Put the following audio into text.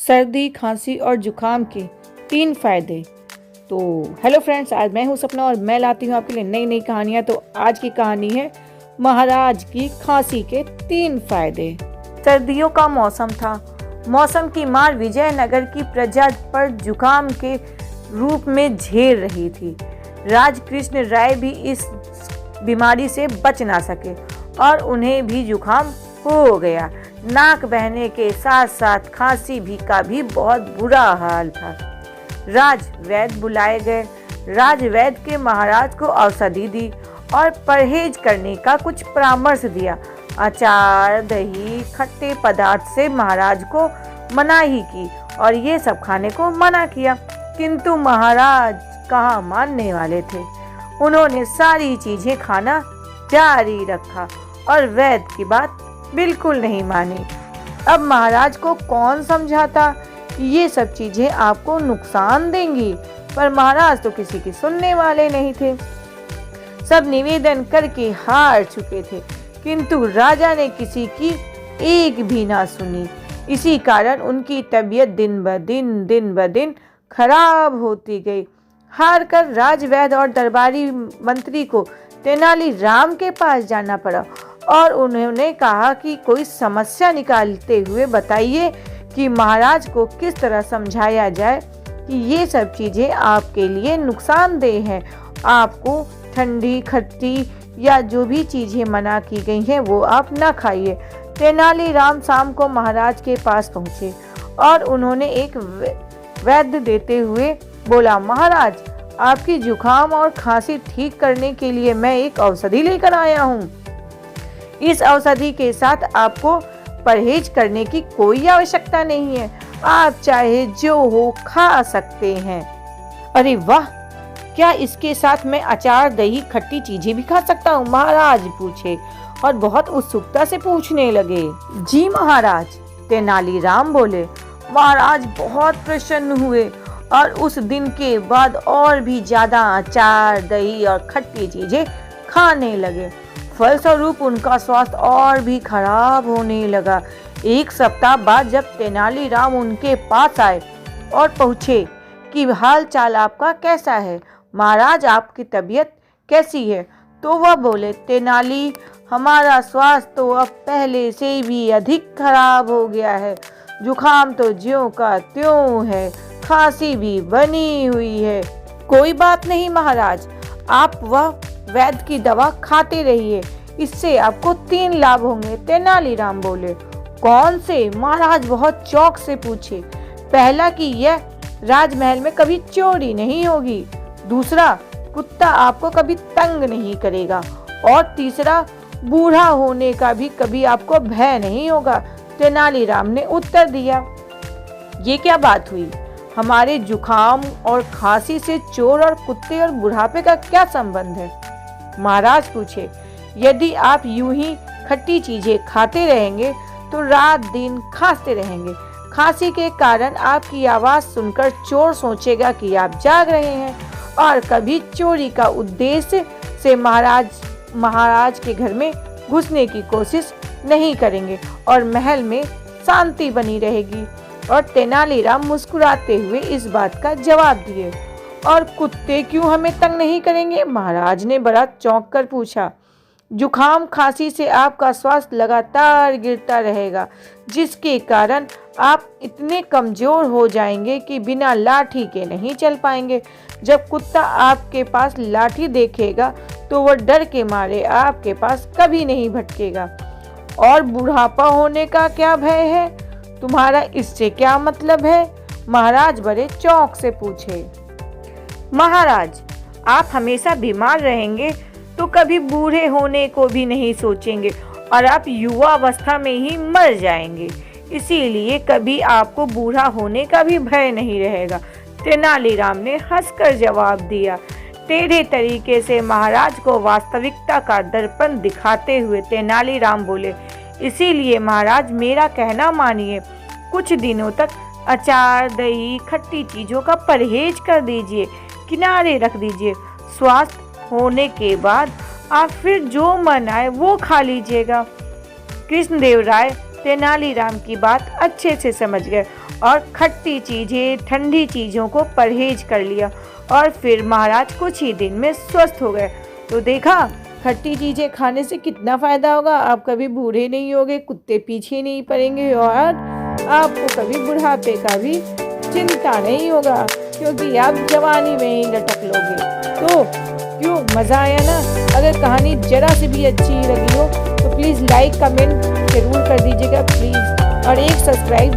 सर्दी, खांसी और जुकाम के 3 फायदे। तो हेलो फ्रेंड्स, आज मैं हूं सपना और मैं लाती हूं आपके लिए नई नई कहानियां। तो आज की कहानी है महाराज की खांसी के 3 फायदे। सर्दियों का मौसम था। मौसम की मार विजयनगर की प्रजा पर जुकाम के रूप में झेल रही थी। राजकृष्ण राय भी इस बीमारी से बच ना सके और उन्हें भी जुकाम हो गया। नाक बहने के साथ साथ खांसी का भी बहुत बुरा हाल था। राजवैद्य बुलाए गए। राजवैद्य के महाराज को औषधि दी और परहेज करने का कुछ परामर्श दिया। अचार, दही, खट्टे पदार्थ से महाराज को मनाही की और ये सब खाने को मना किया, किंतु महाराज कहाँ मानने वाले थे। उन्होंने सारी चीजें खाना जारी रखा और वैद्य की बात बिल्कुल नहीं मानी। अब महाराज को कौन समझाता कि ये सब चीजें आपको नुकसान देंगी, पर महाराज तो किसी की सुनने वाले नहीं थे। सब निवेदन करके हार चुके थे, किंतु राजा ने किसी की एक भी ना सुनी। इसी कारण उनकी तबीयत दिन ब दिन खराब होती गई। हार कर राजवैद्य और दरबारी मंत्री को तेनालीराम के पास जाना पड़ा और उन्होंने कहा कि कोई समस्या निकालते हुए बताइए कि महाराज को किस तरह समझाया जाए कि ये सब चीज़ें आपके लिए नुकसानदेह हैं। आपको ठंडी, खट्टी या जो भी चीज़ें मना की गई हैं वो आप ना खाइए। तेनालीराम शाम को महाराज के पास पहुँचे और उन्होंने एक वैद्य देते हुए बोला, महाराज, आपकी जुकाम और खांसी ठीक करने के लिए मैं एक औषधि लेकर आया हूँ। इस औषधि के साथ आपको परहेज करने की कोई आवश्यकता नहीं है। आप चाहे जो हो खा सकते हैं। अरे वाह, क्या इसके साथ मैं अचार, दही, खट्टी चीजें भी खा सकता हूँ? महाराज पूछे और बहुत उत्सुकता से पूछने लगे। जी महाराज, तेनालीराम बोले। महाराज बहुत प्रसन्न हुए और उस दिन के बाद और भी ज्यादा अचार, दही और खट्टी चीजें खाने लगे। फलस्वरूप उनका स्वास्थ्य और भी खराब होने लगा। एक सप्ताह बाद जब तेनालीराम उनके पास आए और पूछे कि हाल चाल आपका कैसा है, महाराज आपकी तबीयत कैसी है, तो वह बोले, तेनाली, हमारा स्वास्थ्य तो अब पहले से भी अधिक खराब हो गया है। जुकाम तो ज्यों का त्यों है, खांसी भी बनी हुई है। कोई बात नहीं महाराज, आप वह वैद्य की दवा खाते रहिए, इससे आपको 3 लाभ होंगे। तेनालीराम बोले। कौन से? महाराज बहुत चौंक से पूछे। पहला कि यह राजमहल में कभी चोरी नहीं होगी। दूसरा, कुत्ता आपको कभी तंग नहीं करेगा। और तीसरा, बूढ़ा होने का भी कभी आपको भय नहीं होगा। तेनालीराम ने उत्तर दिया, ये क्या बात हुई? हमारे जुकाम और खांसी से चोर और कुत्ते और बुढ़ापे का क्या संबंध है? महाराज पूछे, यदि आप यूं ही खट्टी चीजें खाते रहेंगे तो रात दिन खांसते रहेंगे। खांसी के कारण आपकी आवाज सुनकर चोर सोचेगा कि आप जाग रहे हैं और कभी चोरी का उद्देश्य से महाराज के घर में घुसने की कोशिश नहीं करेंगे और महल में शांति बनी रहेगी। और तेनालीराम मुस्कुराते हुए इस बात का जवाब दिए। और कुत्ते क्यों हमें तंग नहीं करेंगे? महाराज ने बड़ा चौंक कर पूछा। जुकाम खांसी से आपका स्वास्थ्य लगातार गिरता रहेगा, जिसके कारण आप इतने कमजोर हो जाएंगे कि बिना लाठी के नहीं चल पाएंगे। जब कुत्ता आपके पास लाठी देखेगा तो वह डर के मारे आपके पास कभी नहीं भटकेगा। और बुढ़ापा होने का क्या भय है? तुम्हारा इससे क्या मतलब है? महाराज बड़े चौंक से पूछे। महाराज, आप हमेशा बीमार रहेंगे तो कभी बूढ़े होने को भी नहीं सोचेंगे और आप युवा अवस्था में ही मर जाएंगे, इसीलिए कभी आपको बूढ़ा होने का भी भय नहीं रहेगा। तेनालीराम ने हंसकर जवाब दिया। टेढ़े तरीके से महाराज को वास्तविकता का दर्पण दिखाते हुए तेनालीराम बोले, इसीलिए महाराज मेरा कहना मानिए, कुछ दिनों तक अचार, दही, खट्टी चीजों का परहेज कर दीजिए, किनारे रख दीजिए। स्वास्थ्य होने के बाद आप फिर जो मन आए वो खा लीजिएगा। कृष्णदेव राय तेनालीराम की बात अच्छे से समझ गए और खट्टी चीज़ें, ठंडी चीज़ों को परहेज कर लिया और फिर महाराज कुछ ही दिन में स्वस्थ हो गए। तो देखा, खट्टी चीज़ें खाने से कितना फ़ायदा होगा। आप कभी बूढ़े नहीं होगे, कुत्ते पीछे नहीं पड़ेंगे और आपको कभी बुढ़ापे का भी चिंता नहीं होगा, क्योंकि आप जवानी में ही लटक लोगे। तो क्यों, मज़ा आया ना। अगर कहानी जरा से भी अच्छी लगी हो तो प्लीज़ लाइक कमेंट ज़रूर कर दीजिएगा प्लीज़, और एक सब्सक्राइब